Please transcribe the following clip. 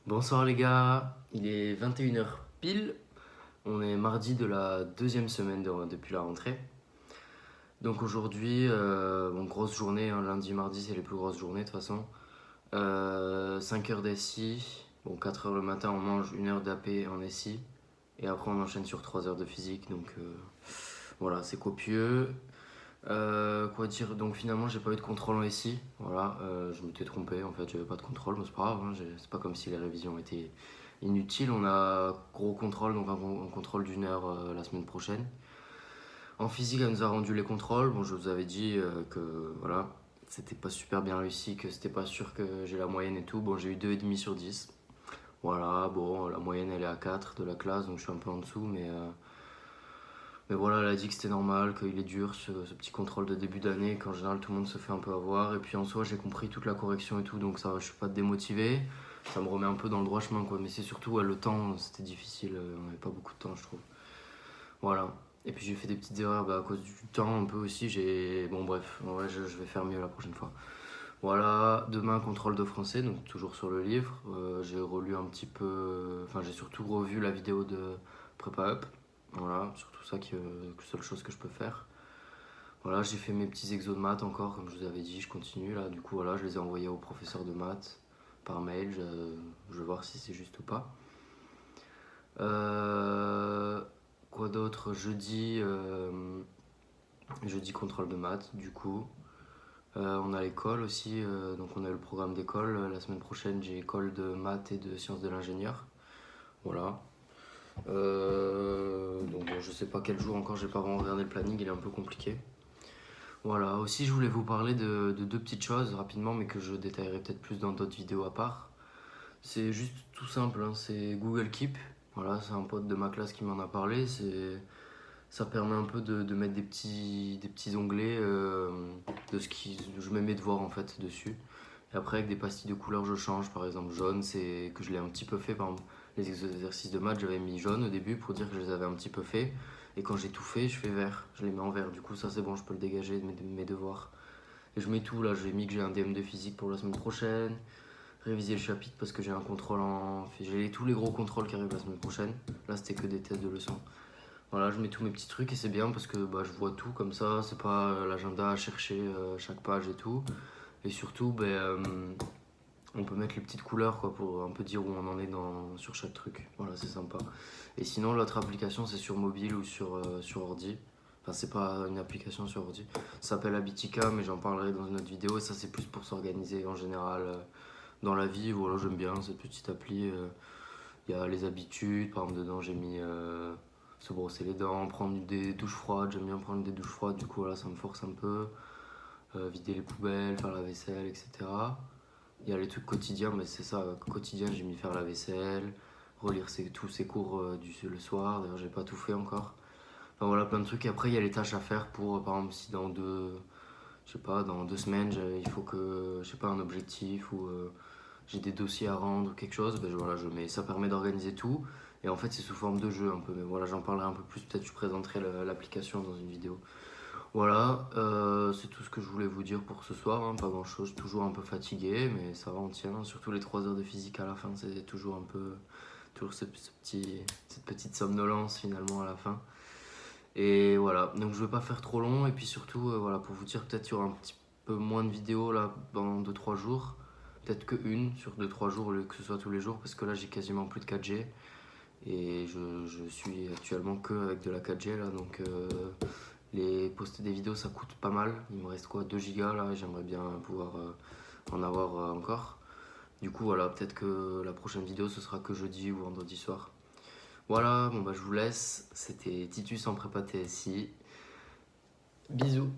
Bonsoir les gars, il est 21 h pile, on est mardi de la deuxième semaine depuis la rentrée. Donc aujourd'hui, grosse journée, hein, lundi, mardi c'est les plus grosses journées de toute façon. 5 heures d'SI, 4 heures le matin on mange 1 heure d'AP en SI et après on enchaîne sur 3 heures de physique, donc voilà c'est copieux. Quoi dire, donc finalement j'ai pas eu de contrôle en SI, voilà, je m'étais trompé en fait, j'avais pas de contrôle, mais c'est pas grave, hein, c'est pas comme si les révisions étaient inutiles. On a gros contrôle, donc un contrôle d'1 heure la semaine prochaine. En physique elle nous a rendu les contrôles, bon je vous avais dit que voilà, c'était pas super bien réussi, que c'était pas sûr que j'ai la moyenne et tout, bon j'ai eu 2,5 sur 10. Voilà, bon la moyenne elle est à 4 de la classe, donc je suis un peu en dessous, mais voilà, elle a dit que c'était normal, qu'il est dur ce petit contrôle de début d'année, qu'en général tout le monde se fait un peu avoir. Et puis en soi, j'ai compris toute la correction et tout, donc ça, je suis pas démotivé. Ça me remet un peu dans le droit chemin, quoi. Mais c'est surtout le temps, c'était difficile, on n'avait pas beaucoup de temps, je trouve. Voilà. Et puis j'ai fait des petites erreurs à cause du temps, un peu aussi. Bon, bref, ouais, je vais faire mieux la prochaine fois. Voilà, demain, contrôle de français, donc toujours sur le livre. J'ai relu un petit peu, enfin, j'ai surtout revu la vidéo de Prépa Up. Voilà, surtout ça seule chose que je peux faire. Voilà, j'ai fait mes petits exos de maths encore, comme je vous avais dit, je continue là. Du coup, voilà, je les ai envoyés au professeur de maths par mail. Je vais voir si c'est juste ou pas. Quoi d'autre? Jeudi, contrôle de maths, du coup. On a l'école aussi, donc on a le programme d'école. La semaine prochaine, j'ai école de maths et de sciences de l'ingénieur. Voilà. Donc bon, je sais pas quel jour encore, j'ai pas vraiment regardé le planning, il est un peu compliqué. Voilà, aussi je voulais vous parler de deux petites choses rapidement, mais que je détaillerai peut-être plus dans d'autres vidéos à part. C'est juste tout simple, hein, c'est Google Keep. Voilà, c'est un pote de ma classe qui m'en a parlé. Ça permet un peu de mettre des petits onglets de ce qui je mets mes devoirs en fait dessus. Et après avec des pastilles de couleur je change, par exemple jaune, c'est que je l'ai un petit peu fait. Par exemple les exercices de maths j'avais mis jaune au début pour dire que je les avais un petit peu fait. Et quand j'ai tout fait je fais vert, je les mets en vert. Du coup ça c'est bon, je peux le dégager de mes devoirs. Et je mets tout là, j'ai mis que j'ai un DM de physique pour la semaine prochaine. Réviser le chapitre parce que j'ai un contrôle j'ai tous les gros contrôles qui arrivent la semaine prochaine. Là c'était que des tests de leçons. Voilà, je mets tous mes petits trucs et c'est bien parce que je vois tout comme ça, c'est pas l'agenda à chercher chaque page et tout. Et surtout, on peut mettre les petites couleurs quoi, pour un peu dire où on en est sur chaque truc. Voilà, c'est sympa. Et sinon, l'autre application, c'est sur mobile ou sur ordi. Enfin, c'est pas une application sur ordi. Ça s'appelle Habitica, mais j'en parlerai dans une autre vidéo. Et ça, c'est plus pour s'organiser en général dans la vie. Voilà, j'aime bien cette petite appli. Il y a les habitudes, par exemple, dedans, j'ai mis se brosser les dents, prendre des douches froides. J'aime bien prendre des douches froides, du coup, voilà, ça me force un peu. Vider les poubelles, faire la vaisselle, etc. Il y a les trucs quotidiens, mais c'est ça, quotidien, j'ai mis faire la vaisselle, relire tous ces cours le soir. D'ailleurs, j'ai pas tout fait encore. Enfin voilà, plein de trucs. Et après, il y a les tâches à faire pour, par exemple, si je sais pas, dans 2 semaines, il faut que, je sais pas, un objectif ou j'ai des dossiers à rendre ou quelque chose, voilà, je mets. Ça permet d'organiser tout. Et en fait, c'est sous forme de jeu un peu. Mais voilà, j'en parlerai un peu plus. Peut-être je présenterai l'application dans une vidéo. Voilà, c'est tout ce que je voulais vous dire pour ce soir, hein, pas grand chose, toujours un peu fatigué, mais ça va, on tient, surtout les 3 heures de physique à la fin, c'est toujours toujours cette petite somnolence finalement à la fin. Et voilà, donc je vais pas faire trop long, et puis surtout, voilà, pour vous dire, peut-être il y aura un petit peu moins de vidéos là pendant 2-3 jours, peut-être que une sur 2-3 jours au lieu que ce soit tous les jours, parce que là j'ai quasiment plus de 4G, et je suis actuellement que avec de la 4G là, donc poster des vidéos ça coûte pas mal. Il me reste quoi, 2 gigas là, et j'aimerais bien pouvoir en avoir encore. Du coup voilà, peut-être que la prochaine vidéo ce sera que jeudi ou vendredi soir. Voilà, bon je vous laisse. C'était Titus en prépa TSI. Bisous.